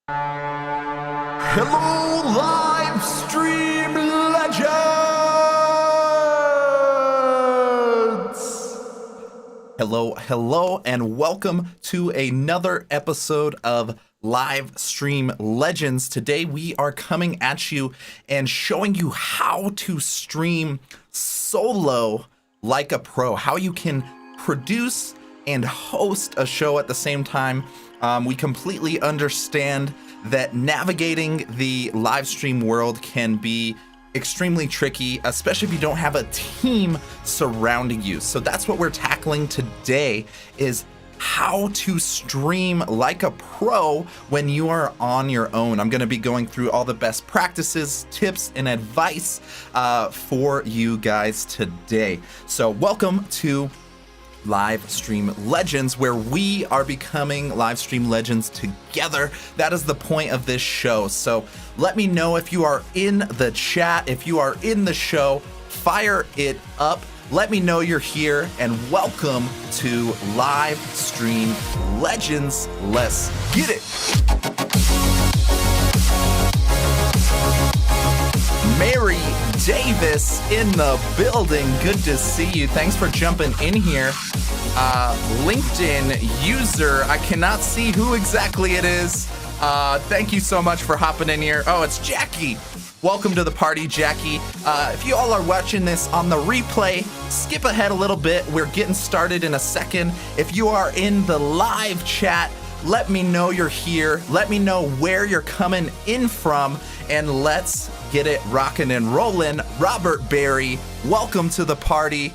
Hello, Livestream Legends! Hello, and welcome to another episode of Livestream Legends. Today we are coming at you and showing you how to stream solo like a pro, how you can produce and host a show at the same time. We completely understand that navigating the live stream world can be extremely tricky, especially if you don't have a team surrounding you. So that's what we're tackling today, is how to stream like a pro when you are on your own. I'm going to be going through all the best practices, tips, and advice for you guys today. So welcome to Livestream Legends, where we are becoming Livestream Legends together. That is the point of this show. So let me know if you are in the chat, if you are in the show, fire it up. Let me know you're here, and welcome to Livestream Legends. Let's get it. Mary Davis in the building. Good to see you. Thanks for jumping in here. LinkedIn user, I cannot see who exactly it is. Thank you so much for hopping in here. Oh, it's Jackie. Welcome to the party, Jackie. If you all are watching this on the replay, skip ahead a little bit. We're getting started in a second. If you are in the live chat, let me know you're here. Let me know where you're coming in from, and let's get it rocking and rolling. Robert Berry, welcome to the party.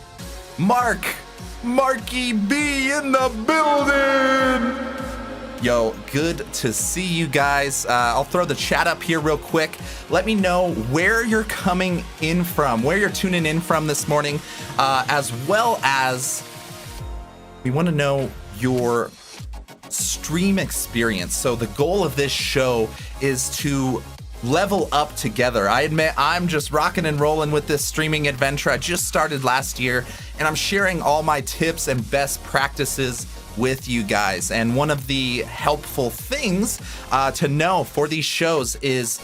Marky B in the building. Yo, good to see you guys. I'll throw the chat up here real quick. Let me know where you're coming in from, where you're tuning in from this morning, as well as we want to know your stream experience. So the goal of this show is to level up together. I admit I'm just rocking and rolling with this streaming adventure. I just started last year, and I'm sharing all my tips and best practices with you guys. And one of the helpful things to know for these shows is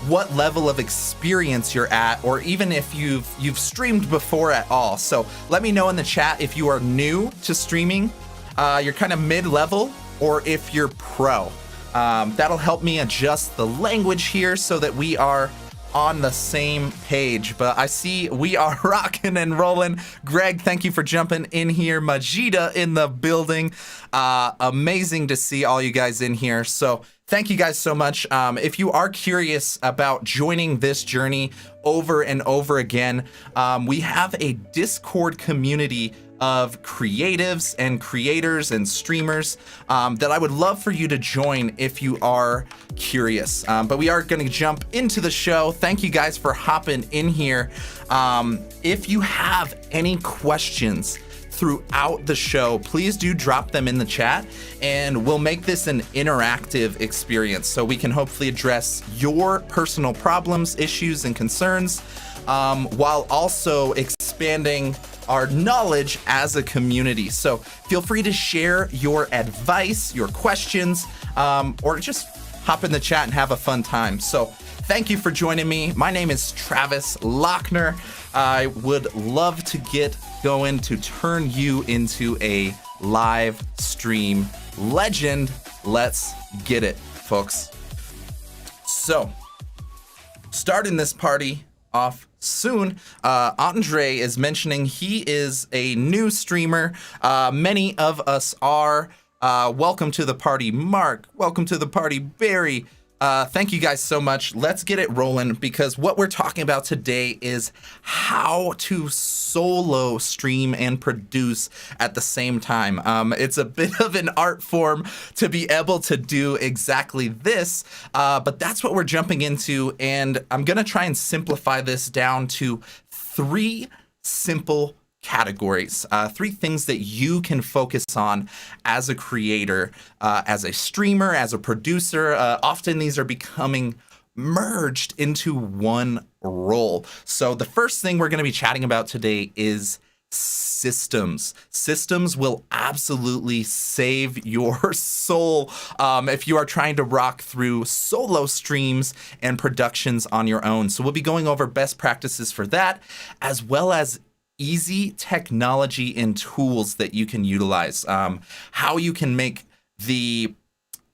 what level of experience you're at, or even if you've streamed before at all. So let me know in the chat if you are new to streaming, you're kind of mid-level, or if you're pro. That'll help me adjust the language here so that we are on the same page. But I see we are rocking and rolling. Greg, thank you for jumping in here. Majida in the building. Amazing to see all you guys in here. So thank you guys so much. If you are curious about joining this journey over and over again, we have a Discord community of creatives and creators and streamers that I would love for you to join if you are curious. But we are going to jump into the show. Thank you guys for hopping in here. If you have any questions throughout the show, please do drop them in the chat, and we'll make this an interactive experience so we can hopefully address your personal problems, issues, and concerns, while also expanding our knowledge as a community. So feel free to share your advice, your questions, or just hop in the chat and have a fun time. So thank you for joining me. My name is Travis Lachner. I would love to get going to turn you into a live stream legend. Let's get it, folks. So, starting this party off soon, Andre is mentioning he is a new streamer. Many of us are. Welcome to the party, Mark. Welcome to the party, Barry. Thank you guys so much. Let's get it rolling, because what we're talking about today is how to solo stream and produce at the same time. It's a bit of an art form to be able to do exactly this, but that's what we're jumping into, and I'm gonna try and simplify this down to 3 simple categories, 3 things that you can focus on as a creator, as a streamer, as a producer. Often these are becoming merged into one role. So the first thing we're going to be chatting about today is systems. Systems will absolutely save your soul if you are trying to rock through solo streams and productions on your own. So we'll be going over best practices for that, as well as easy technology and tools that you can utilize. How you can make the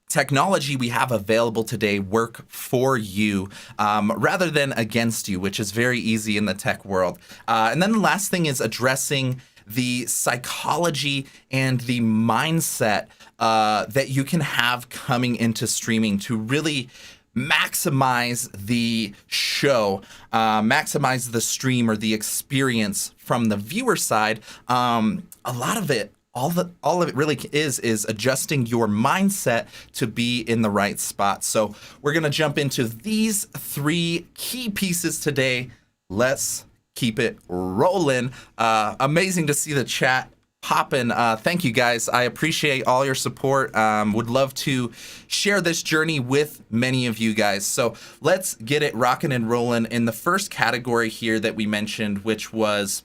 technology we have available today work for you rather than against you, which is very easy in the tech world. And then the last thing is addressing the psychology and the mindset that you can have coming into streaming to really maximize the show, maximize the stream or the experience from the viewer side. A lot of it, all of it really is adjusting your mindset to be in the right spot. So we're going to jump into these 3 key pieces today. Let's keep it rolling. Amazing to see the chat popping. Thank you guys. I appreciate all your support. Would love to share this journey with many of you guys. So let's get it rocking and rolling in the first category here that we mentioned, which was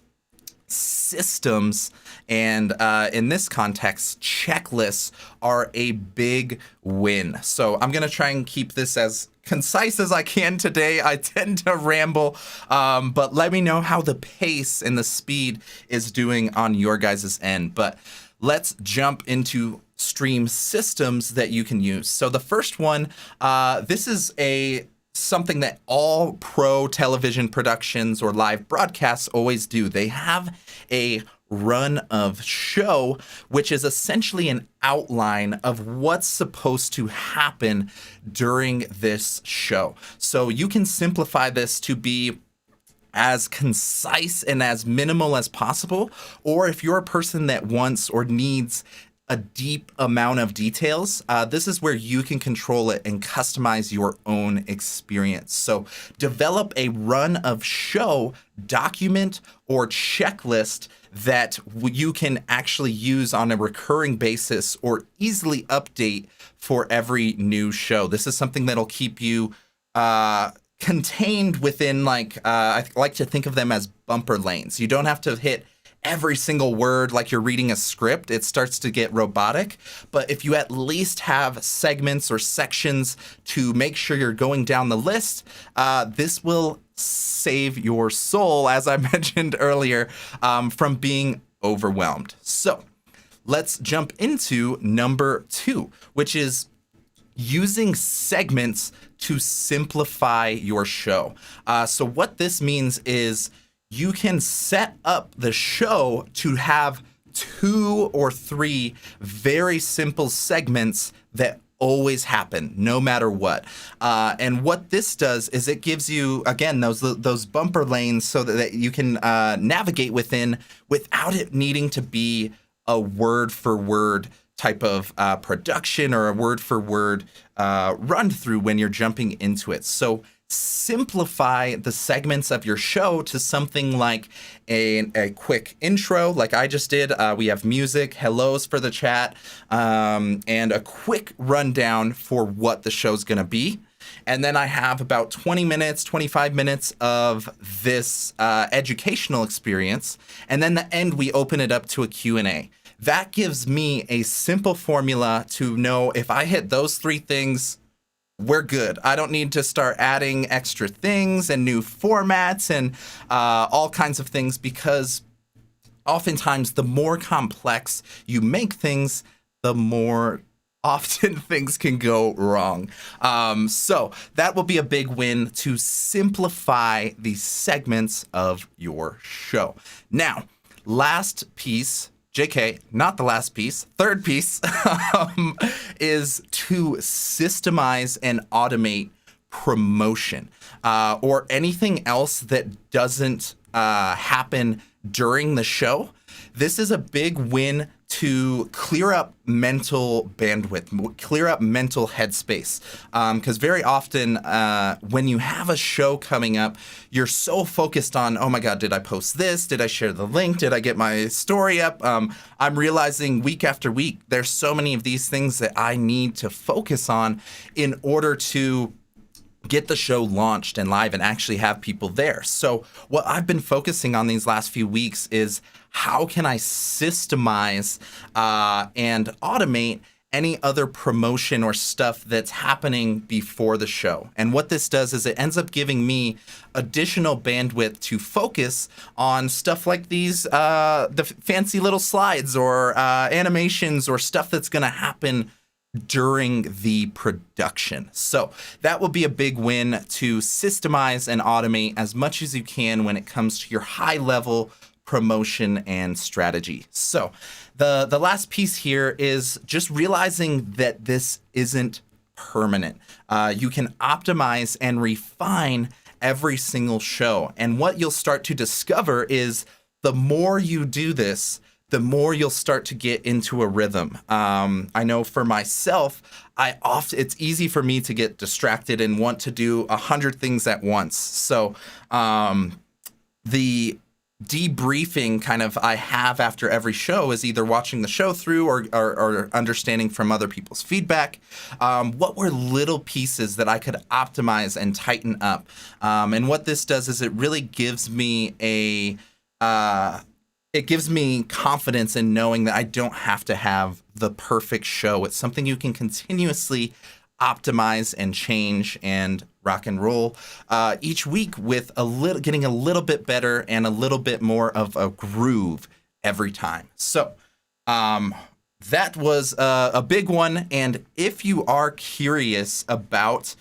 systems. And in this context, checklists are a big win. So I'm going to try and keep this as concise as I can today. I tend to ramble, but let me know how the pace and the speed is doing on your guys' end. But let's jump into stream systems that you can use. So the first one, this is something that all pro television productions or live broadcasts always do. They have a run of show, which is essentially an outline of what's supposed to happen during this show. So you can simplify this to be as concise and as minimal as possible, or if you're a person that wants or needs a deep amount of details, this is where you can control it and customize your own experience. So develop a run of show document or checklist that you can actually use on a recurring basis or easily update for every new show. This is something that'll keep you contained within, I like to think of them as bumper lanes. You don't have to hit every single word like you're reading a script. It starts to get robotic. But if you at least have segments or sections to make sure you're going down the list, this will save your soul, as I mentioned earlier, from being overwhelmed. So let's jump into number 2, which is using segments to simplify your show. So what this means is you can set up the show to have 2 or 3 very simple segments that always happen, no matter what. And what this does is it gives you, again, those bumper lanes so that you can navigate within without it needing to be a word-for-word type of production or a word-for-word run through when you're jumping into it. So simplify the segments of your show to something like a quick intro, like I just did. We have music, hellos for the chat, and a quick rundown for what the show's going to be. And then I have about 20 minutes, 25 minutes of this educational experience. And then the end, we open it up to a Q&A. That gives me a simple formula to know if I hit those 3 things, we're good. I don't need to start adding extra things and new formats and all kinds of things, because oftentimes the more complex you make things, the more often things can go wrong. So that will be a big win to simplify the segments of your show. Now, last piece, JK, not the last piece, third piece, is to systemize and automate promotion or anything else that doesn't happen during the show. This is a big win to clear up mental bandwidth, clear up mental headspace. Because very often when you have a show coming up, you're so focused on, oh my God, did I post this? Did I share the link? Did I get my story up? I'm realizing week after week, there's so many of these things that I need to focus on in order to get the show launched and live and actually have people there. So what I've been focusing on these last few weeks is how can I systemize and automate any other promotion or stuff that's happening before the show. And what this does is it ends up giving me additional bandwidth to focus on stuff like these, the fancy little slides or animations or stuff that's going to happen during the production. So that will be a big win, to systemize and automate as much as you can when it comes to your high level promotion and strategy. So the last piece here is just realizing that this isn't permanent. You can optimize and refine every single show. And what you'll start to discover is the more you do this, the more you'll start to get into a rhythm. I know for myself, it's easy for me to get distracted and want to do 100 things at once. So the debriefing kind of I have after every show is either watching the show through or understanding from other people's feedback. What were little pieces that I could optimize and tighten up? And what this does is it really gives me it gives me confidence in knowing that I don't have to have the perfect show. It's something you can continuously optimize and change and rock and roll each week with getting a little bit better and a little bit more of a groove every time. So that was a big one. And if you are curious about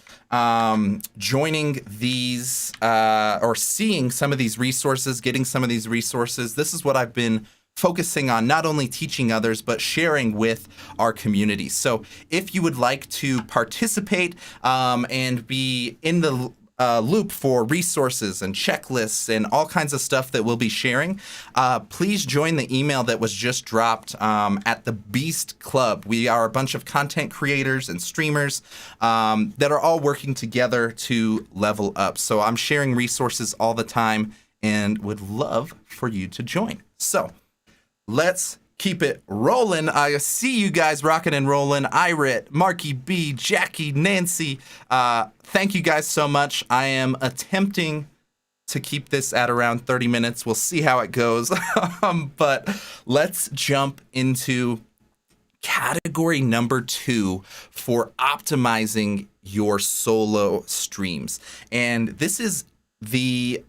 joining these or seeing some of these resources, getting some of these resources, this is what I've been focusing on, not only teaching others, but sharing with our community. So if you would like to participate and be in the loop for resources and checklists and all kinds of stuff that we'll be sharing, please join the email that was just dropped at the Beast Club. We are a bunch of content creators and streamers that are all working together to level up. So I'm sharing resources all the time and would love for you to join. So let's keep it rolling. I see you guys rocking and rolling. Irit, Marky B, Jackie, Nancy. Thank you guys so much. I am attempting to keep this at around 30 minutes. We'll see how it goes. But let's jump into category number 2 for optimizing your solo streams. And this is really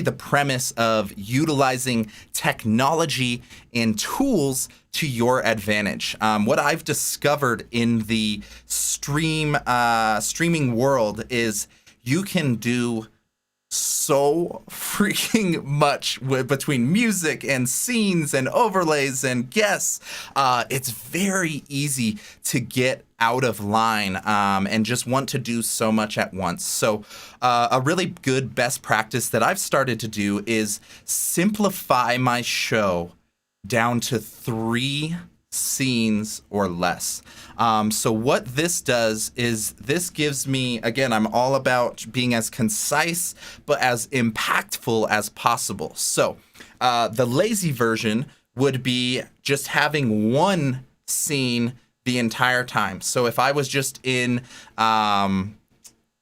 the premise of utilizing technology and tools to your advantage. What I've discovered in the streaming world is you can do so freaking much between music and scenes and overlays and guests. It's very easy to get out of line and just want to do so much at once. So a really good best practice that I've started to do is simplify my show down to 3 scenes or less. So what this does is this gives me, again, I'm all about being as concise but as impactful as possible. So the lazy version would be just having 1 scene the entire time. So if I was just in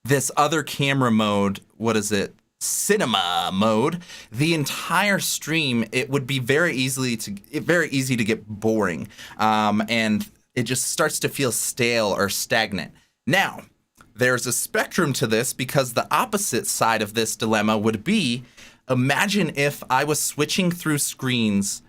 this other camera mode, what is it? Cinema mode, the entire stream, it would be very easy to get boring, and it just starts to feel stale or stagnant. Now, there's a spectrum to this, because the opposite side of this dilemma would be, imagine if I was switching through screens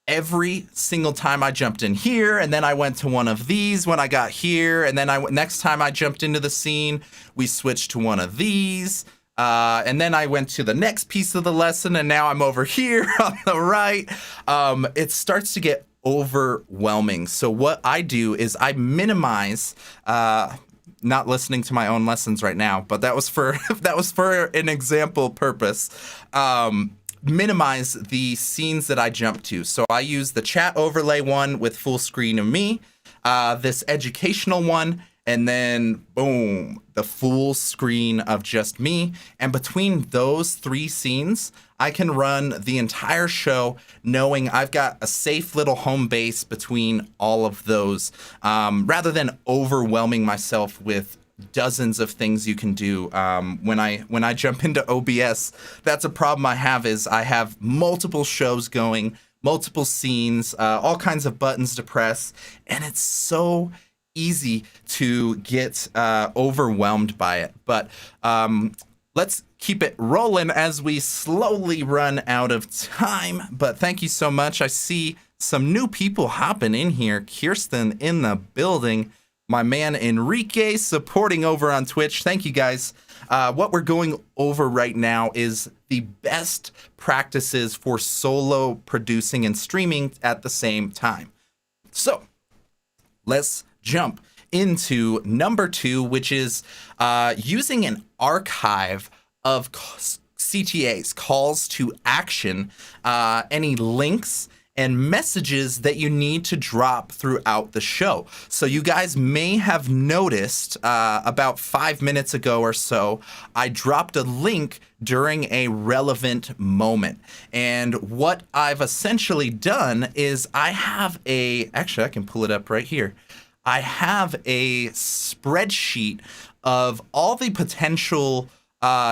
every single time I jumped in here, and then I went to one of these when I got here, and then next time I jumped into the scene, we switched to one of these. And then I went to the next piece of the lesson, and now I'm over here on the right. It starts to get overwhelming. So what I do is I minimize, not listening to my own lessons right now, but that was for an example purpose. Minimize the scenes that I jump to. So I use the chat overlay one with full screen of me, this educational one, and then boom, the full screen of just me. And between those 3 scenes, I can run the entire show knowing I've got a safe little home base between all of those, rather than overwhelming myself with dozens of things you can do. When I jump into OBS, that's a problem I have, is I have multiple shows going, multiple scenes, all kinds of buttons to press, and it's so easy to get overwhelmed by it. But let's keep it rolling as we slowly run out of time. But thank you so much. I see some new people hopping in here. Kirsten in the building. My man Enrique supporting over on Twitch. Thank you guys. What we're going over right now is the best practices for solo producing and streaming at the same time. So let's jump into number 2, which is using an archive of CTAs, calls to action, any links and messages that you need to drop throughout the show. So you guys may have noticed about 5 minutes ago or so, I dropped a link during a relevant moment. And what I've essentially done is actually I can pull it up right here. I have a spreadsheet of all the potential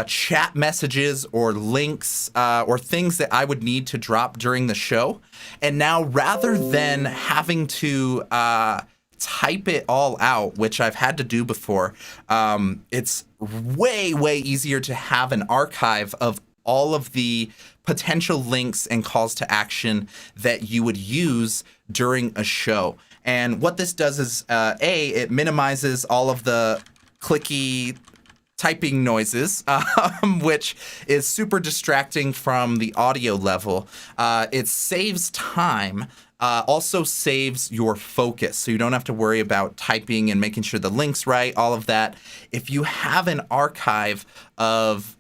chat messages or links or things that I would need to drop during the show. And now, rather than having to type it all out, which I've had to do before, it's way easier to have an archive of all of the potential links and calls to action that you would use during a show. And what this does is, it minimizes all of the clicky typing noises, which is super distracting from the audio level. It saves time, also saves your focus, so you don't have to worry about typing and making sure the link's right, all of that. If you have an archive of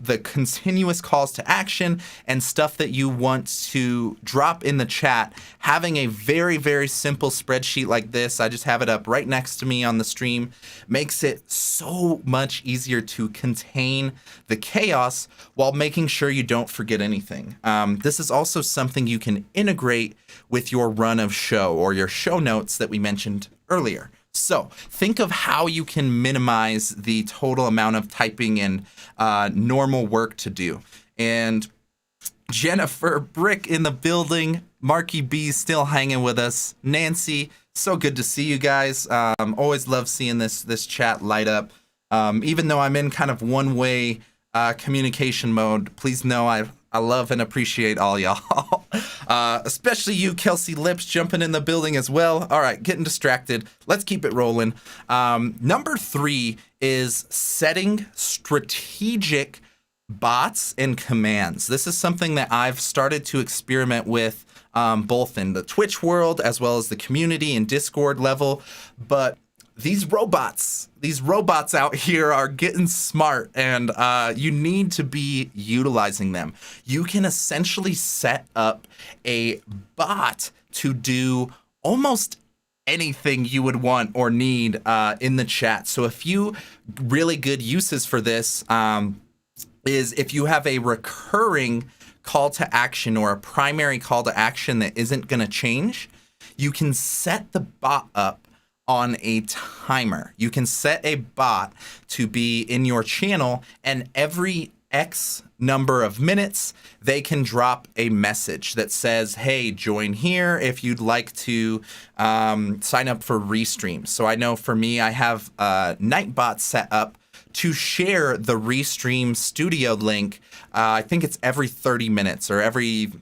the continuous calls to action and stuff that you want to drop in the chat, having a very simple spreadsheet like this, I just have it up right next to me on the stream, makes it so much easier to contain the chaos while making sure you don't forget anything. This is also something you can integrate with your run of show or your show notes that we mentioned earlier. So think of how you can minimize the total amount of typing and normal work to do. And Jennifer Brick in the building, Marky B still hanging with us, Nancy, so good to see you guys. Always love seeing this chat light up. Even though I'm in kind of one-way communication mode, please know I love and appreciate all y'all. Especially you, Kelsey Lips, jumping in the building as well. All right, getting distracted. Let's keep it rolling. Number 3 is setting strategic bots and commands. This is something that I've started to experiment with both in the Twitch world as well as the community and Discord level. But these robots out here are getting smart, and you need to be utilizing them. You can essentially set up a bot to do almost anything you would want or need in the chat. So a few really good uses for this is if you have a recurring call to action or a primary call to action that isn't going to change, you can set the bot up on a timer. You can set a bot to be in your channel, and every X number of minutes, they can drop a message that says, hey, join here if you'd like to sign up for Restream. So I know for me, I have Nightbot set up to share the Restream studio link. I think it's every 30 minutes or every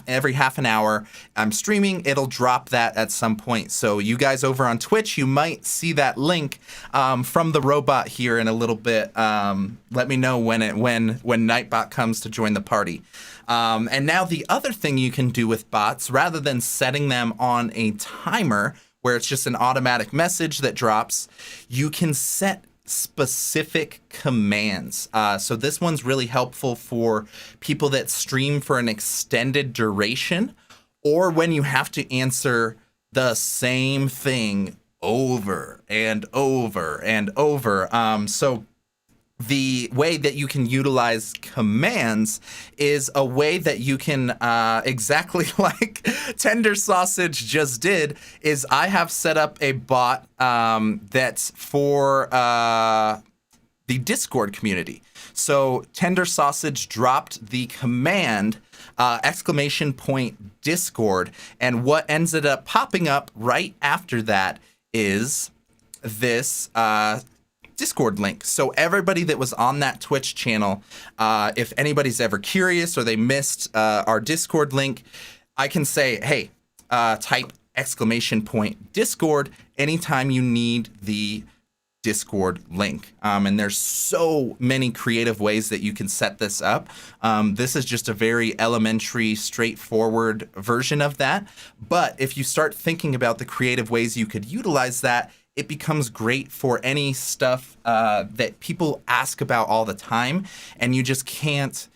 every half an hour I'm streaming, it'll drop that at some point. So you guys over on Twitch, you might see that link from the robot here in a little bit. Let me know when Nightbot comes to join the party. And now the other thing you can do with bots, rather than setting them on a timer where it's just an automatic message that drops, you can set specific commands. So this one's really helpful for people that stream for an extended duration, or when you have to answer the same thing over and over and over. So the way that you can utilize commands is a way that you can, exactly like Tender Sausage just did, is I have set up a bot that's for the Discord community. So Tender Sausage dropped the command !Discord, and what ended up popping up right after that is this Discord link. So everybody that was on that Twitch channel, if anybody's ever curious or they missed our Discord link, I can say, hey, type !Discord anytime you need the Discord link. And there's so many creative ways that you can set this up. This is just a very elementary, straightforward version of that. But if you start thinking about the creative ways you could utilize that, it becomes great for any stuff that people ask about all the time, and you just can't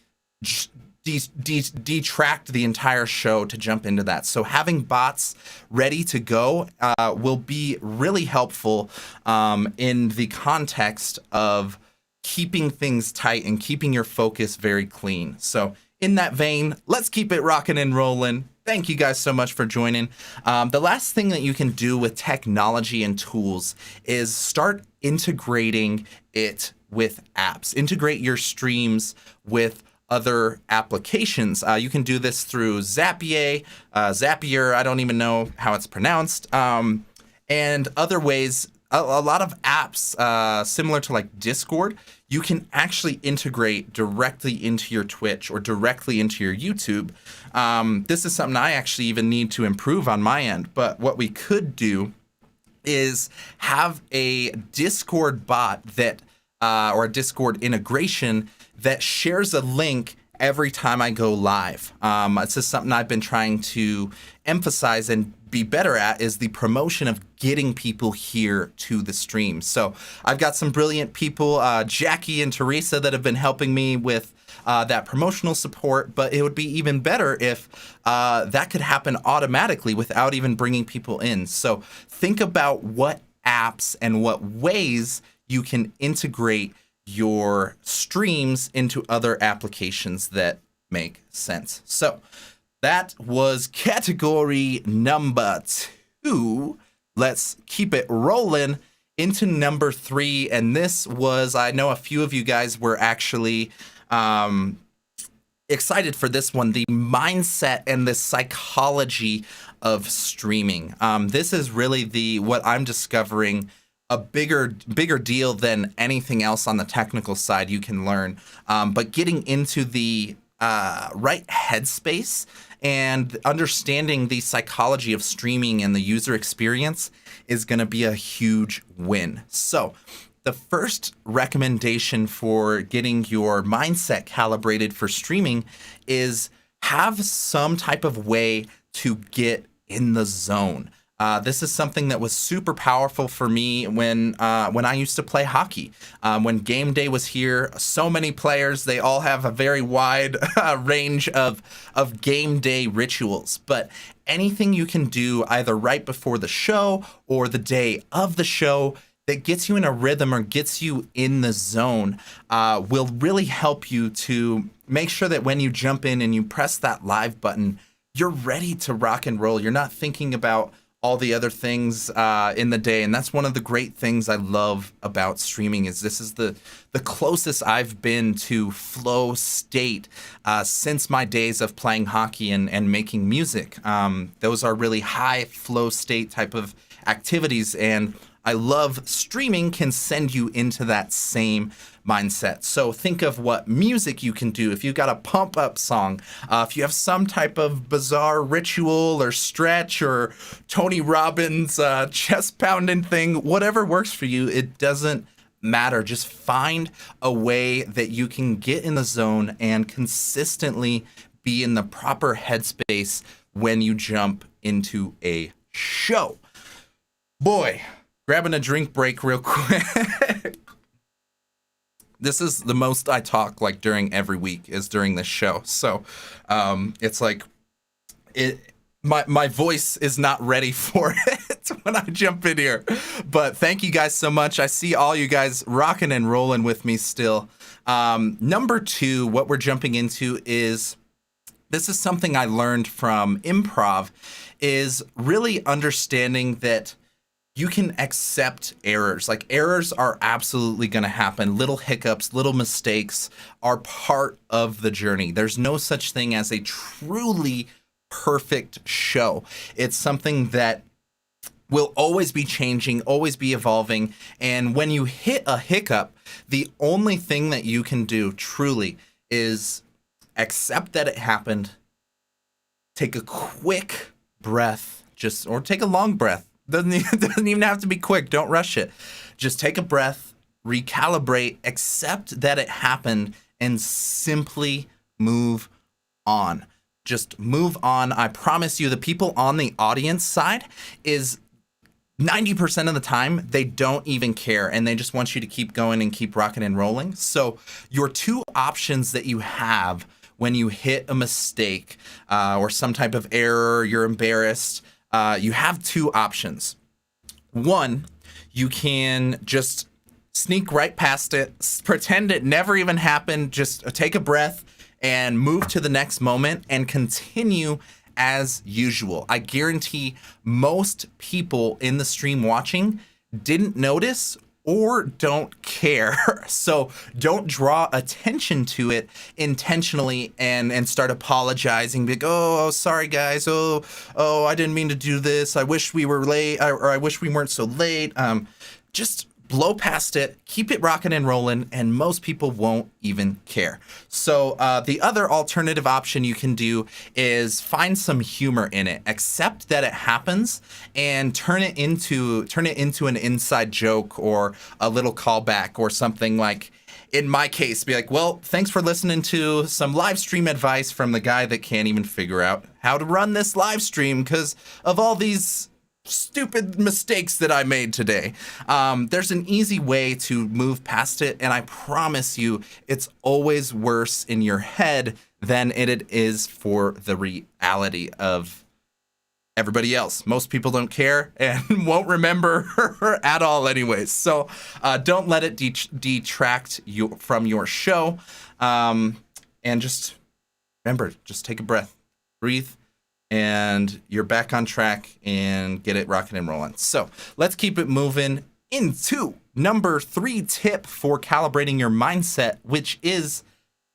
detract the entire show to jump into that. So having bots ready to go will be really helpful in the context of keeping things tight and keeping your focus very clean. So in that vein, let's keep it rocking and rolling. Thank you guys so much for joining. The last thing that you can do with technology and tools is start integrating it with apps. Integrate your streams with other applications. You can do this through Zapier, I don't even know how it's pronounced, and other ways. A lot of apps similar to like Discord, you can actually integrate directly into your Twitch or directly into your YouTube. This is something I actually even need to improve on my end. But what we could do is have a Discord bot that, or a Discord integration that shares a link every time I go live. It's just something I've been trying to emphasize and be better at, is the promotion of getting people here to the stream. So I've got some brilliant people, Jackie and Teresa, that have been helping me with that promotional support, but it would be even better if that could happen automatically without even bringing people in. So think about what apps and what ways you can integrate your streams into other applications that make sense. So that was category number 2. Let's keep it rolling into number 3. And this was, I know a few of you guys were actually excited for this one, the mindset and the psychology of streaming. This is really what I'm discovering a bigger deal than anything else on the technical side you can learn. But getting into the right headspace and understanding the psychology of streaming and the user experience is going to be a huge win. So the first recommendation for getting your mindset calibrated for streaming is have some type of way to get in the zone. This is something that was super powerful for me when I used to play hockey. When game day was here, so many players, they all have a very wide range of game day rituals. But anything you can do either right before the show or the day of the show that gets you in a rhythm or gets you in the zone will really help you to make sure that when you jump in and you press that live button, you're ready to rock and roll. You're not thinking about all the other things in the day. And that's one of the great things I love about streaming, is this is the closest I've been to flow state since my days of playing hockey and making music. Those are really high flow state type of activities, and I love streaming can send you into that same mindset. So think of what music you can do. If you've got a pump up song, if you have some type of bizarre ritual or stretch or Tony Robbins chest pounding thing, whatever works for you, it doesn't matter. Just find a way that you can get in the zone and consistently be in the proper headspace when you jump into a show. Boy, grabbing a drink break real quick. This is the most I talk like during every week is during this show. So it's like my voice is not ready for it. when I jump in here. But thank you guys so much. I see all you guys rocking and rolling with me still. Number 2, what we're jumping into is, this is something I learned from improv, is really understanding that you can accept errors. Like, errors are absolutely going to happen. Little hiccups, little mistakes are part of the journey. There's no such thing as a truly perfect show. It's something that will always be changing, always be evolving. And when you hit a hiccup, the only thing that you can do truly is accept that it happened, take a quick breath, or take a long breath. Doesn't even have to be quick. Don't rush it. Just take a breath, recalibrate, accept that it happened, and simply move on. Just move on. I promise you, the people on the audience side is 90% of the time, they don't even care, and they just want you to keep going and keep rocking and rolling. So your 2 options that you have when you hit a mistake or some type of error, you're embarrassed, you have 2 options. 1, you can just sneak right past it, pretend it never even happened, just take a breath and move to the next moment and continue as usual. I guarantee most people in the stream watching didn't notice or don't care. So don't draw attention to it intentionally and start apologizing. Be like, oh, sorry guys. Oh, I didn't mean to do this. I wish we were late, or I wish we weren't so late. Just blow past it, keep it rocking and rolling, and most people won't even care. So the other alternative option you can do is find some humor in it. Accept that it happens and turn it into an inside joke or a little callback or something. Like, in my case, be like, well, thanks for listening to some live stream advice from the guy that can't even figure out how to run this live stream because of all these stupid mistakes that I made today. There's an easy way to move past it, and I promise you, it's always worse in your head than it is for the reality of everybody else. Most people don't care and won't remember at all anyways. So don't let it detract you from your show. And just remember, just take a breath, breathe, and you're back on track and get it rocking and rolling. So let's keep it moving into number 3 tip for calibrating your mindset, which is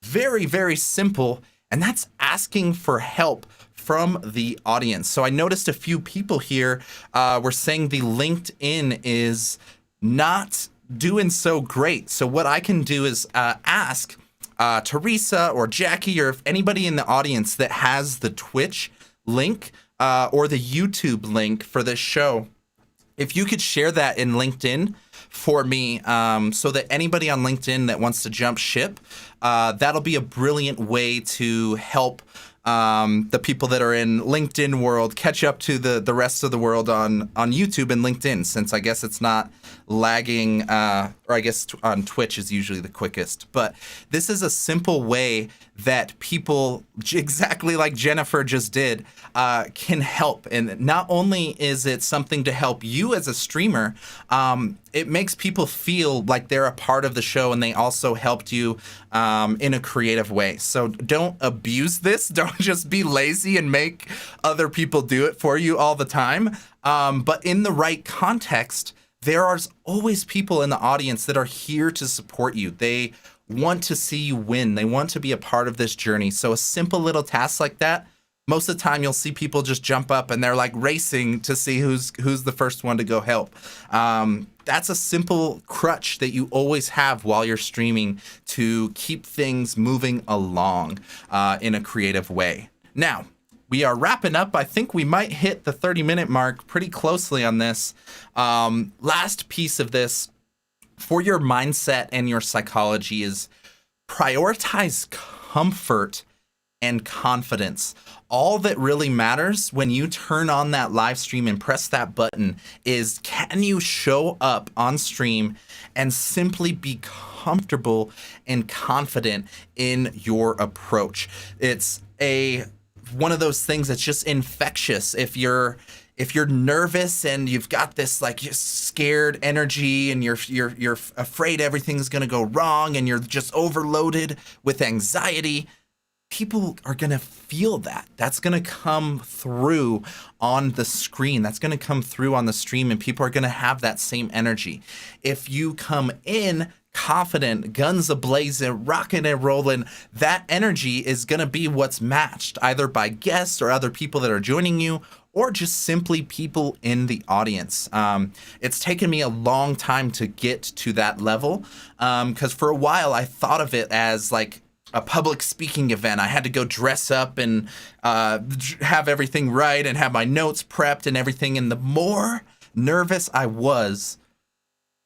very, very simple, and that's asking for help from the audience. So I noticed a few people here were saying the LinkedIn is not doing so great. So what I can do is ask Teresa or Jackie, or if anybody in the audience that has the Twitch link or the YouTube link for this show, if you could share that in LinkedIn for me, so that anybody on LinkedIn that wants to jump ship, that'll be a brilliant way to help the people that are in LinkedIn world catch up to the rest of the world on YouTube and LinkedIn, since I guess it's not lagging, or I guess on Twitch is usually the quickest. But this is a simple way that people, exactly like Jennifer just did, can help. And not only is it something to help you as a streamer, it makes people feel like they're a part of the show and they also helped you in a creative way. So don't abuse this. Don't just be lazy and make other people do it for you all the time. But in the right context, there are always people in the audience that are here to support you. They want to see you win. They want to be a part of this journey. So a simple little task like that, most of the time you'll see people just jump up and they're like racing to see who's the first one to go help. That's a simple crutch that you always have while you're streaming to keep things moving along in a creative way. Now, we are wrapping up. I think we might hit the 30-minute mark pretty closely on this. Last piece of this for your mindset and your psychology is prioritize comfort and confidence. All that really matters when you turn on that live stream and press that button is, can you show up on stream and simply be comfortable and confident in your approach? It's one of those things that's just infectious. If you're if you're nervous and you've got this like scared energy and you're afraid everything's going to go wrong and you're just overloaded with anxiety, people are going to feel that. That's going to come through on the screen. That's going to come through on the stream, and people are going to have that same energy. If you come in confident, guns a-blazing, rocking and rolling, that energy is going to be what's matched either by guests or other people that are joining you, or just simply people in the audience. It's taken me a long time to get to that level, because for a while I thought of it as like a public speaking event. I had to go dress up and have everything right and have my notes prepped and everything. And the more nervous I was,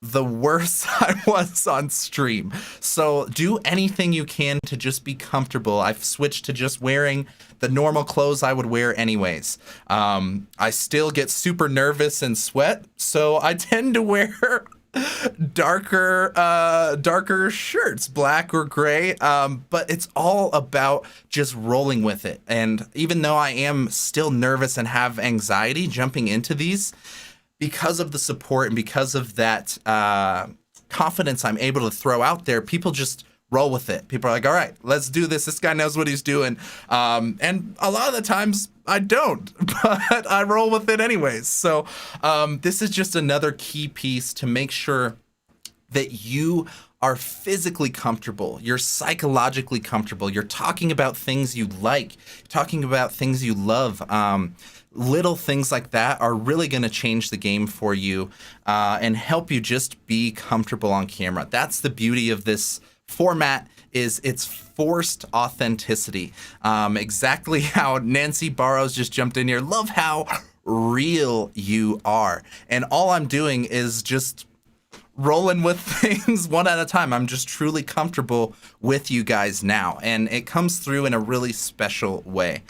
the worse I was on stream. So do anything you can to just be comfortable. I've switched to just wearing the normal clothes I would wear anyways. I still get super nervous and sweat, so I tend to wear darker shirts, black or gray, but it's all about just rolling with it. And even though I am still nervous and have anxiety jumping into these, because of the support and because of that confidence I'm able to throw out there, people just roll with it. People are like, all right, let's do this. This guy knows what he's doing. And a lot of the times I don't, but I roll with it anyways. So this is just another key piece to make sure that you are physically comfortable, you're psychologically comfortable, you're talking about things you like, talking about things you love. Little things like that are really going to change the game for you and help you just be comfortable on camera. That's the beauty of this format, is it's forced authenticity. Exactly how Nancy Barrows just jumped in here. Love how real you are. And all I'm doing is just rolling with things one at a time. I'm just truly comfortable with you guys now, and it comes through in a really special way.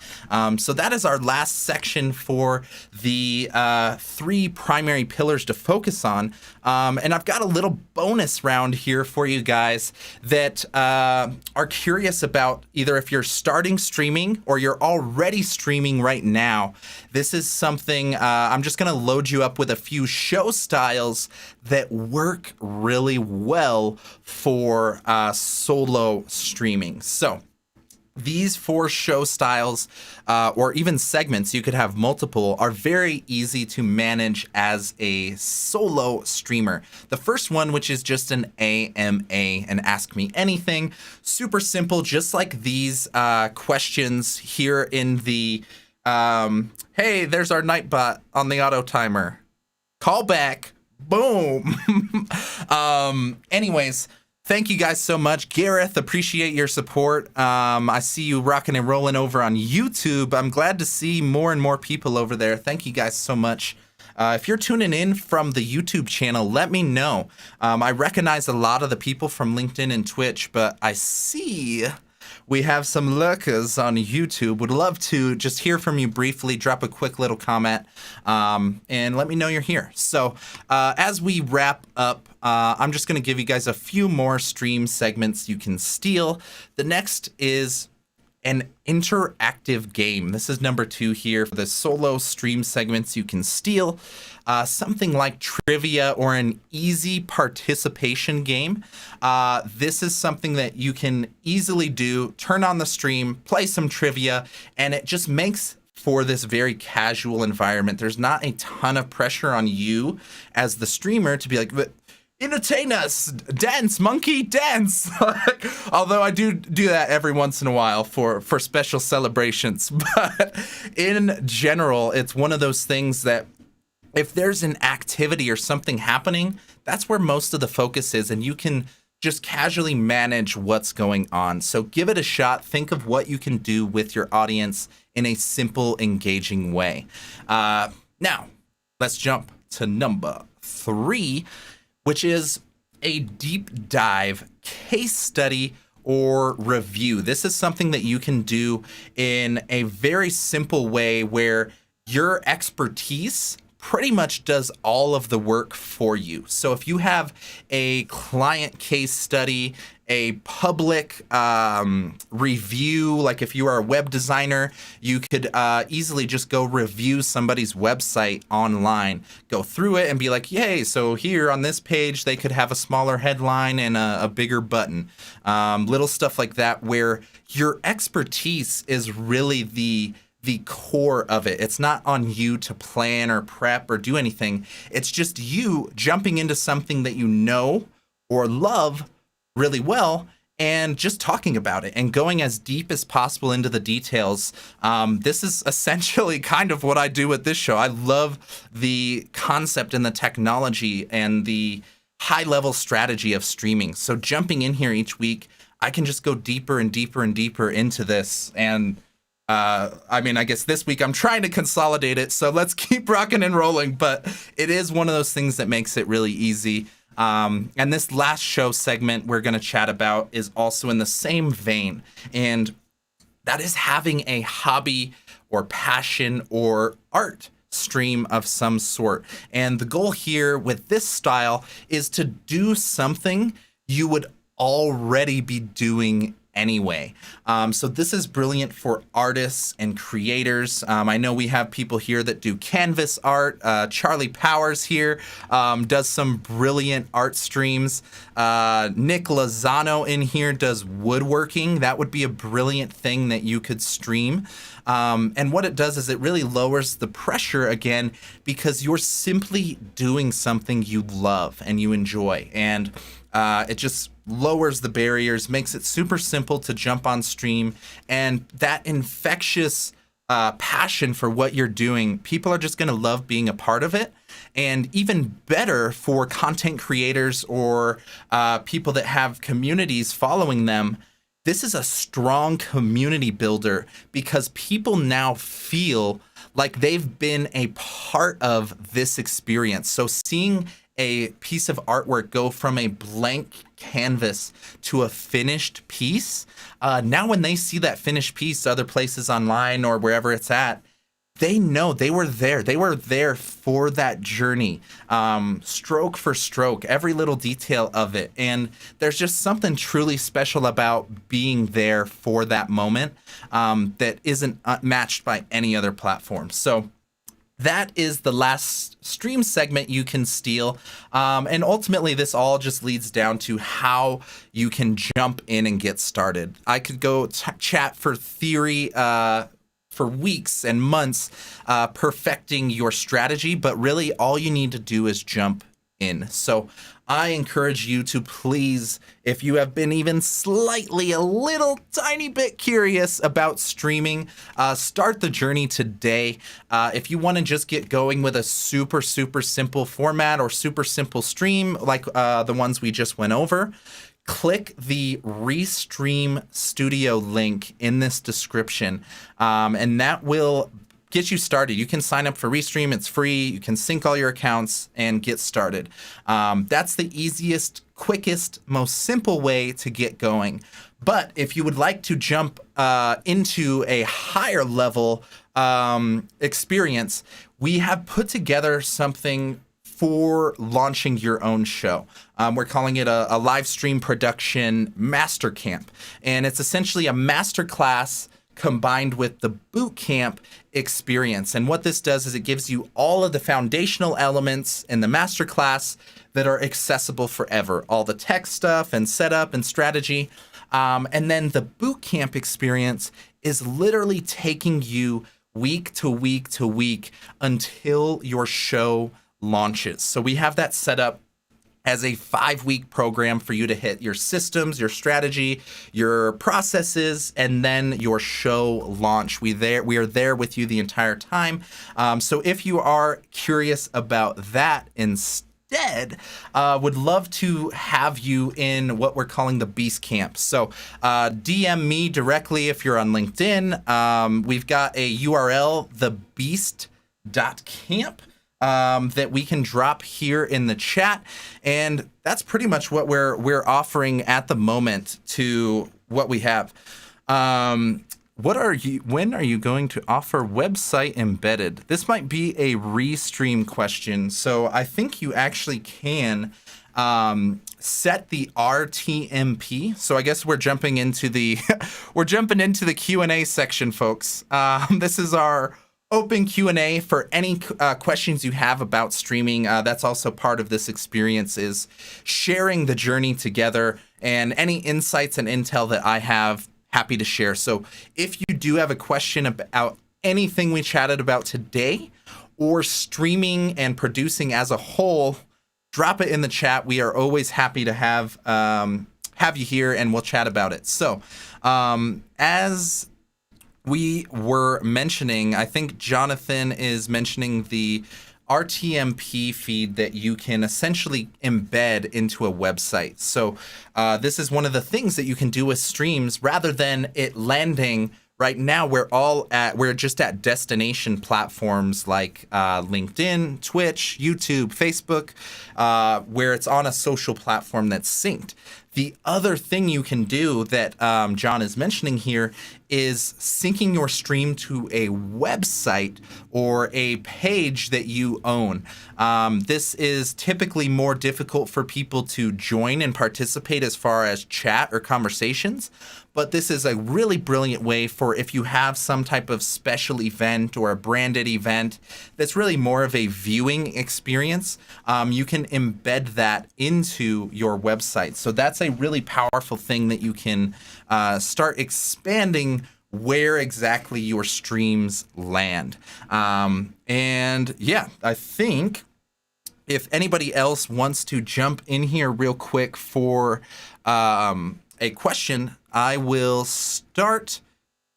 So that is our last section for the 3 primary pillars to focus on. And I've got a little bonus round here for you guys that are curious about either if you're starting streaming or you're already streaming right now. This is something I'm just going to load you up with a few show styles that work really well for solo streaming. So these 4 show styles or even segments, you could have multiple, are very easy to manage as a solo streamer. The first one, which is just an AMA, an Ask Me Anything, super simple, just like these questions here in the hey, there's our Nightbot on the auto timer. Call back. Boom. Anyways, thank you guys so much. Gareth, appreciate your support. I see you rocking and rolling over on YouTube. I'm glad to see more and more people over there. Thank you guys so much. If you're tuning in from the YouTube channel, let me know. I recognize a lot of the people from LinkedIn and Twitch, but I see we have some lurkers on YouTube. Would love to just hear from you briefly, drop a quick little comment, and let me know you're here. So as we wrap up, I'm just going to give you guys a few more stream segments you can steal. The next is an interactive game. This is number 2 here for the solo stream segments you can steal. Something like trivia or an easy participation game. This is something that you can easily do. Turn on the stream, play some trivia, and it just makes for this very casual environment. There's not a ton of pressure on you as the streamer to be like, entertain us, dance, monkey, dance. Although I do that every once in a while for special celebrations. But in general, it's one of those things that if there's an activity or something happening, that's where most of the focus is, and you can just casually manage what's going on. So give it a shot. Think of what you can do with your audience in a simple, engaging way. Now, let's jump to number 3, which is a deep dive case study or review. This is something that you can do in a very simple way where your expertise pretty much does all of the work for you. So if you have a client case study, a public review, like if you are a web designer, you could easily just go review somebody's website online, go through it and be like, yay, so here on this page, they could have a smaller headline and a bigger button. Little stuff like that, where your expertise is really the core of it. It's not on you to plan or prep or do anything. It's just you jumping into something that you know or love really well and just talking about it and going as deep as possible into the details. This is essentially kind of what I do with this show. I love the concept and the technology and the high-level strategy of streaming. So jumping in here each week, I can just go deeper and deeper and deeper into this. And I guess this week I'm trying to consolidate it, so let's keep rocking and rolling. But it is one of those things that makes it really easy. And this last show segment we're going to chat about is also in the same vein. And that is having a hobby or passion or art stream of some sort. And the goal here with this style is to do something you would already be doing anyway. So this is brilliant for artists and creators. I know we have people here that do canvas art. Charlie Powers here does some brilliant art streams. Nick Lozano in here does woodworking. That would be a brilliant thing that you could stream. And what it does is it really lowers the pressure again, because you're simply doing something you love and you enjoy. And it just lowers the barriers, makes it super simple to jump on stream, and that infectious passion for what you're doing, people are just going to love being a part of it. And even better for content creators or people that have communities following them, this is a strong community builder, because people now feel like they've been a part of this experience. So seeing a piece of artwork go from a blank canvas to a finished piece, now when they see that finished piece other places online or wherever it's at, they know they were there. They were there for that journey, stroke for stroke, every little detail of it. And there's just something truly special about being there for that moment that isn't matched by any other platform. So that is the last stream segment you can steal. And ultimately, this all just leads down to how you can jump in and get started. I could go chat for theory for weeks and months, perfecting your strategy, but really all you need to do is jump in. So I encourage you to please, if you have been even slightly a little tiny bit curious about streaming, start the journey today. If you want to just get going with a super simple format or super simple stream like the ones we just went over, click the Restream Studio link in this description, and that will get you started. You can sign up for Restream. It's free. You can sync all your accounts and get started. That's the easiest, quickest, most simple way to get going. But if you would like to jump into a higher level experience, we have put together something for launching your own show. We're calling it a live stream production master camp. And it's essentially a master class combined with the boot camp experience. And what this does is it gives you all of the foundational elements in the masterclass that are accessible forever. All the tech stuff and setup and strategy. And then the boot camp experience is literally taking you week to week to week until your show launches. So we have that set up as a 5-week program for you to hit your systems, your strategy, your processes, and then your show launch. We are there with you the entire time. So if you are curious about that instead, would love to have you in what we're calling the Beast Camp. So DM me directly if you're on LinkedIn. We've got a URL, thebeast.camp. That we can drop here in the chat, and that's pretty much what we're offering at the moment to what we have. when are you going to offer website embedded? This might be a restream question. So I think you actually can set the RTMP. So I guess we're jumping into the Q&A section, folks. This is our open Q&A for any questions you have about streaming. That's also part of this experience, is sharing the journey together, and any insights and intel that I have, happy to share. So if you do have a question about anything we chatted about today, or streaming and producing as a whole, drop it in the chat. We are always happy to have you here, and we'll chat about it. So as we were mentioning, I think Jonathan is mentioning the RTMP feed that you can essentially embed into a website. So this is one of the things that you can do with streams, rather than it landing. Right now, we're just at destination platforms like LinkedIn, Twitch, YouTube, Facebook, where it's on a social platform that's synced. The other thing you can do that John is mentioning here is syncing your stream to a website or a page that you own. This is typically more difficult for people to join and participate as far as chat or conversations. But this is a really brilliant way for if you have some type of special event or a branded event that's really more of a viewing experience, you can embed that into your website. So that's a really powerful thing that you can start expanding where exactly your streams land. And yeah, I think if anybody else wants to jump in here real quick for a question, I will start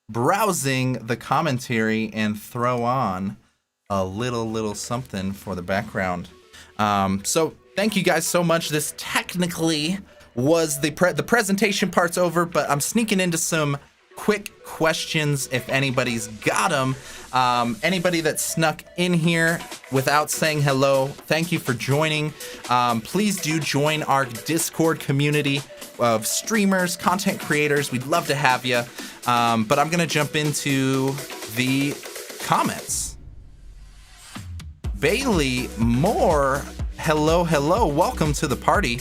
browsing the commentary and throw on a little something for the background. So thank you guys so much. This technically was the presentation part's over, but I'm sneaking into some quick questions if anybody's got them. Anybody that snuck in here without saying hello, thank you for joining. Please do join our Discord community of streamers, content creators. We'd love to have you. But I'm going to jump into the comments. Bailey Moore, hello. Welcome to the party.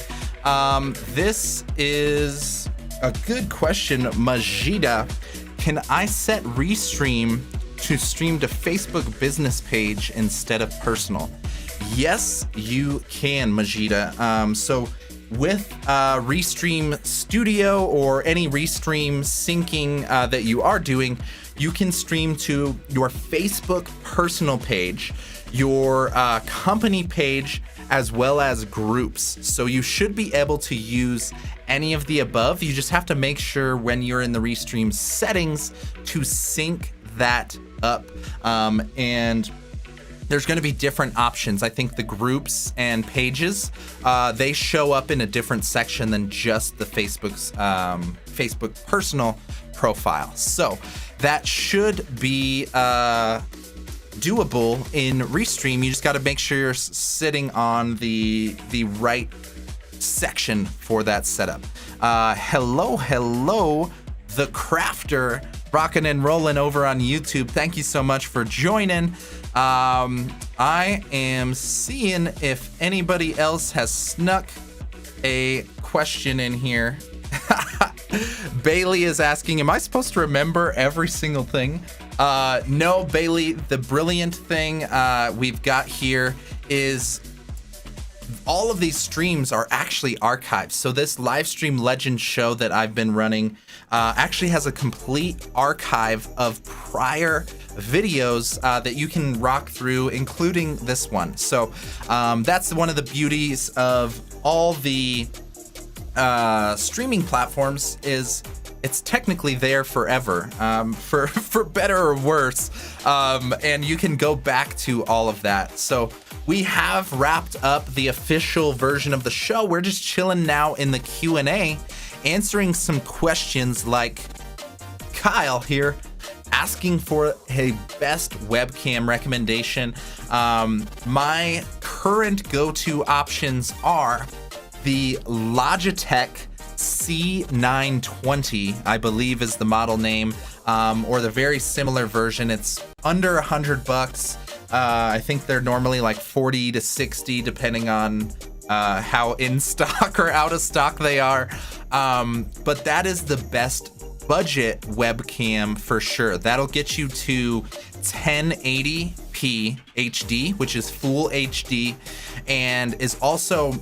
This is a good question. Majida, can I set Restream to stream to Facebook business page instead of personal? Yes, you can, Majida. So with Restream Studio or any Restream syncing that you are doing, you can stream to your Facebook personal page, your company page, as well as groups. So you should be able to use any of the above. You just have to make sure when you're in the Restream settings to sync that up. And there's going to be different options. I think the groups and pages, they show up in a different section than just the Facebook's Facebook personal profile. So that should be doable in Restream. You just got to make sure you're sitting on the right section for that setup. Hello, the Crafter, rocking and rolling over on YouTube. Thank you so much for joining. I am seeing if anybody else has snuck a question in here. Bailey is asking, am I supposed to remember every single thing? No, Bailey, the brilliant thing we've got here is all of these streams are actually archived. So this Livestream Legends show that I've been running actually has a complete archive of prior videos that you can rock through, including this one. So that's one of the beauties of all the streaming platforms, is it's technically there forever, for better or worse, and you can go back to all of that. So we have wrapped up the official version of the show. We're just chilling now in the Q&A, answering some questions like Kyle here asking for a best webcam recommendation. My current go-to options are the Logitech C920, I believe is the model name, or the very similar version. It's under $100. I think they're normally like 40 to 60, depending on how in stock or out of stock they are. But that is the best budget webcam for sure. That'll get you to 1080p HD, which is full HD, and is also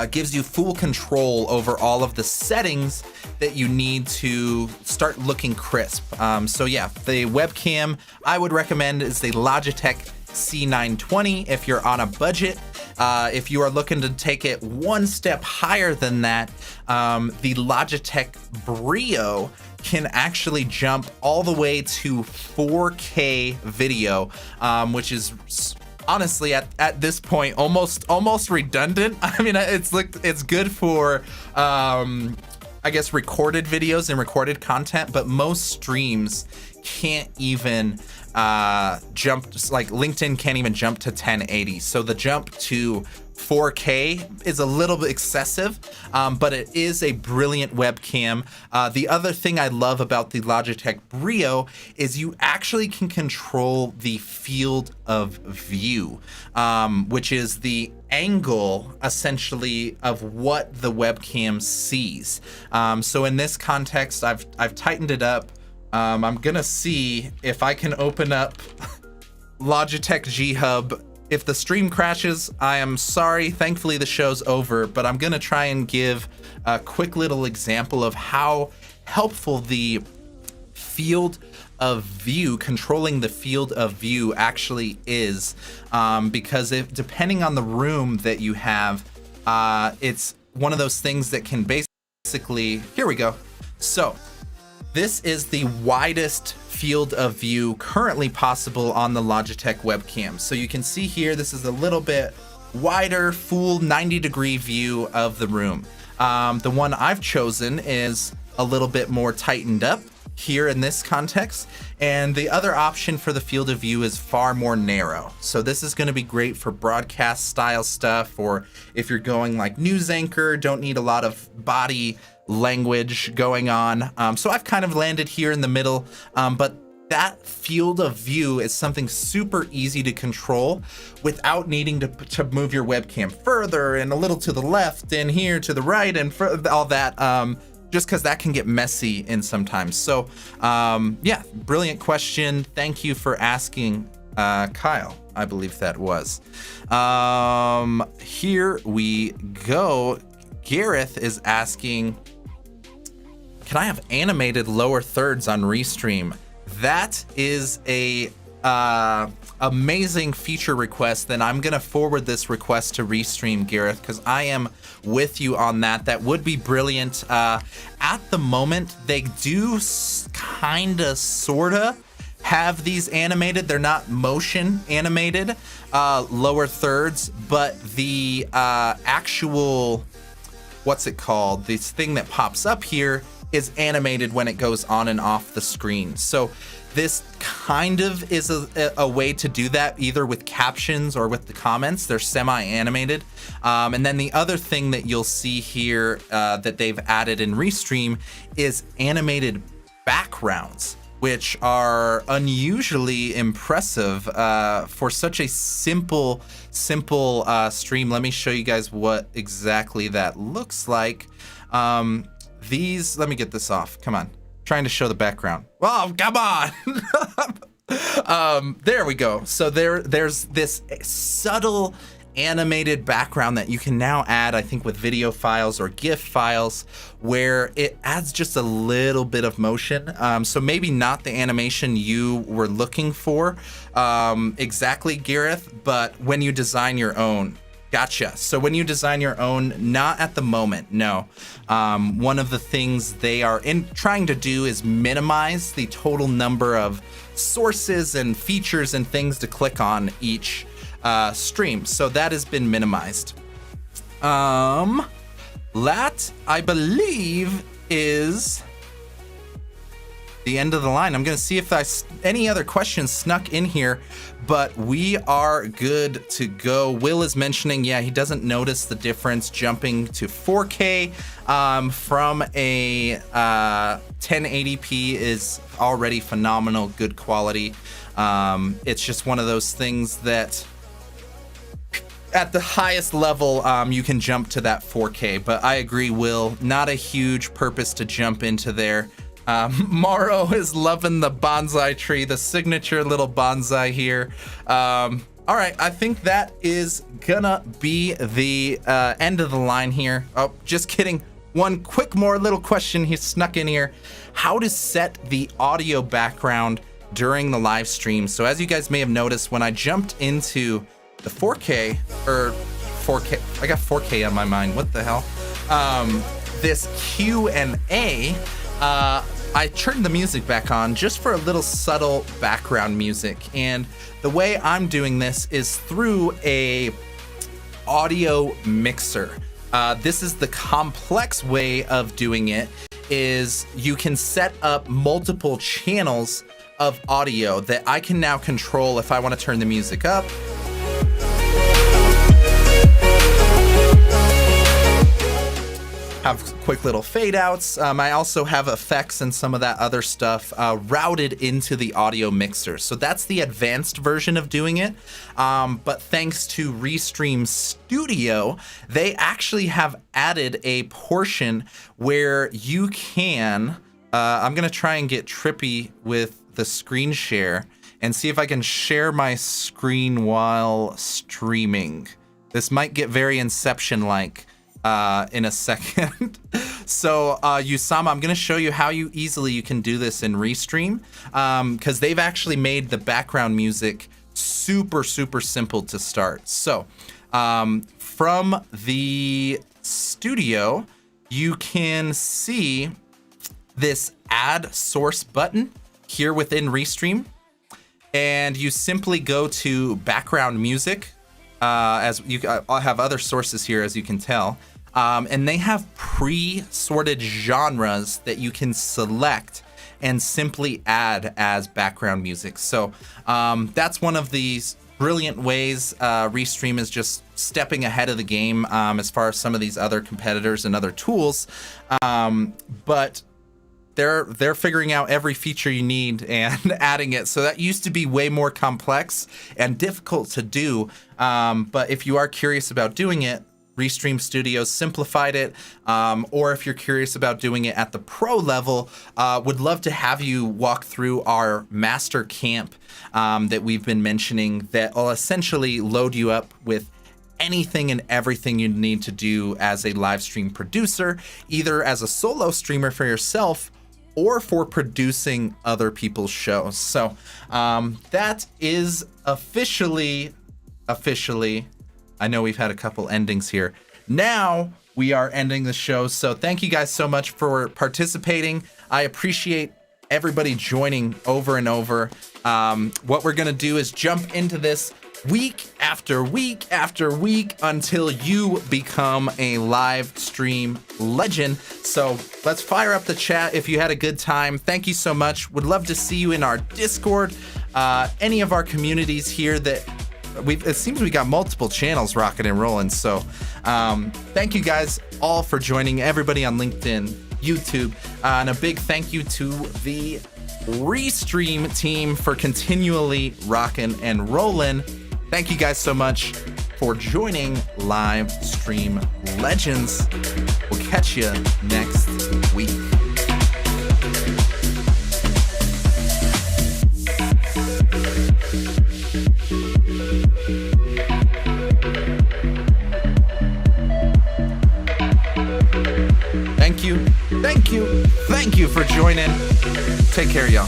gives you full control over all of the settings that you need to start looking crisp. So yeah, the webcam I would recommend is the Logitech C920 if you're on a budget. If you are looking to take it one step higher than that, the Logitech Brio can actually jump all the way to 4K video, which is honestly at this point almost redundant. I mean, it's good for I guess recorded videos and recorded content, but most streams can't even jump, like LinkedIn can't even jump to 1080. So the jump to 4K is a little bit excessive, but it is a brilliant webcam. The other thing I love about the Logitech Brio is you actually can control the field of view, which is the angle essentially of what the webcam sees. So in this context, I've tightened it up. I'm gonna see if I can open up Logitech G Hub. If the stream crashes, I am sorry. Thankfully, the show's over, but I'm gonna try and give a quick little example of how helpful the field of view, controlling the field of view actually is, because depending on the room that you have, it's one of those things that can basically, here we go. So this is the widest field of view currently possible on the Logitech webcam. So you can see here, this is a little bit wider, full 90-degree view of the room. The one I've chosen is a little bit more tightened up here in this context, and the other option for the field of view is far more narrow. So this is going to be great for broadcast style stuff, or if you're going like news anchor, don't need a lot of body language going on. So I've kind of landed here in the middle, but that field of view is something super easy to control without needing to move your webcam further and a little to the left and here to the right and all that, just because that can get messy in sometimes. So yeah, brilliant question. Thank you for asking, Kyle, I believe that was. Here we go. Gareth is asking, can I have animated lower thirds on Restream? That is a amazing feature request. Then I'm gonna forward this request to Restream, Gareth, because I am with you on that. That would be brilliant. At the moment, they do kinda, sorta have these animated. They're not motion animated lower thirds, but the actual, what's it called? This thing that pops up here is animated when it goes on and off the screen. So this kind of is a way to do that, either with captions or with the comments. They're semi-animated. And then the other thing that you'll see here that they've added in Restream is animated backgrounds, which are unusually impressive for such a simple stream. Let me show you guys what exactly that looks like. These, let me get this off. Come on. Trying to show the background. Oh, come on. There we go. So there's this subtle animated background that you can now add, I think, with video files or GIF files, where it adds just a little bit of motion. So maybe not the animation you were looking for exactly, Gareth, but when you design your own. Gotcha. So when you design your own, not at the moment, no. One of the things they are trying to do is minimize the total number of sources and features and things to click on each stream. So that has been minimized. That, I believe, is the end of the line. I'm going to see if any other questions snuck in here, but we are good to go. Will is mentioning, yeah, he doesn't notice the difference jumping to 4K from a 1080p is already phenomenal, good quality. It's just one of those things that at the highest level, you can jump to that 4K, but I agree, Will, not a huge purpose to jump into there. Morrow is loving the bonsai tree, the signature little bonsai here. All right, I think that is gonna be the end of the line here. Oh, just kidding. One quick more little question he snuck in here. How to set the audio background during the live stream. So as you guys may have noticed, when I jumped into the 4K, or 4K, I got 4K on my mind, what the hell? This Q&A, I turned the music back on just for a little subtle background music. And the way I'm doing this is through a audio mixer. This is the complex way of doing it, is you can set up multiple channels of audio that I can now control if I want to turn the music up. Have quick little fade outs. I also have effects and some of that other stuff routed into the audio mixer. So that's the advanced version of doing it. But thanks to Restream Studio, they actually have added a portion where you can, I'm gonna try and get trippy with the screen share and see if I can share my screen while streaming. This might get very Inception-like in a second. So Usama, I'm going to show you how easily you can do this in Restream, because they've actually made the background music super simple to start. So from the studio, you can see this add source button here within Restream, and you simply go to background music. As you, I'll have other sources here, as you can tell. And they have pre-sorted genres that you can select and simply add as background music. So that's one of these brilliant ways Restream is just stepping ahead of the game as far as some of these other competitors and other tools. But they're figuring out every feature you need and adding it. So that used to be way more complex and difficult to do. But if you are curious about doing it, Restream Studios simplified it. Or if you're curious about doing it at the pro level, would love to have you walk through our master camp that we've been mentioning, that will essentially load you up with anything and everything you need to do as a live stream producer, either as a solo streamer for yourself or for producing other people's shows. So that is officially, I know we've had a couple endings here. Now we are ending the show. So thank you guys so much for participating. I appreciate everybody joining over and over. What we're gonna do is jump into this week after week after week until you become a live stream legend. So let's fire up the chat if you had a good time. Thank you so much. Would love to see you in our Discord, any of our communities here that it seems we got multiple channels rocking and rolling. So thank you guys all for joining, everybody on LinkedIn, YouTube, and a big thank you to the Restream team for continually rocking and rolling. Thank you guys so much for joining Livestream Legends. We'll catch you next week. Thank you for joining. Take care, y'all.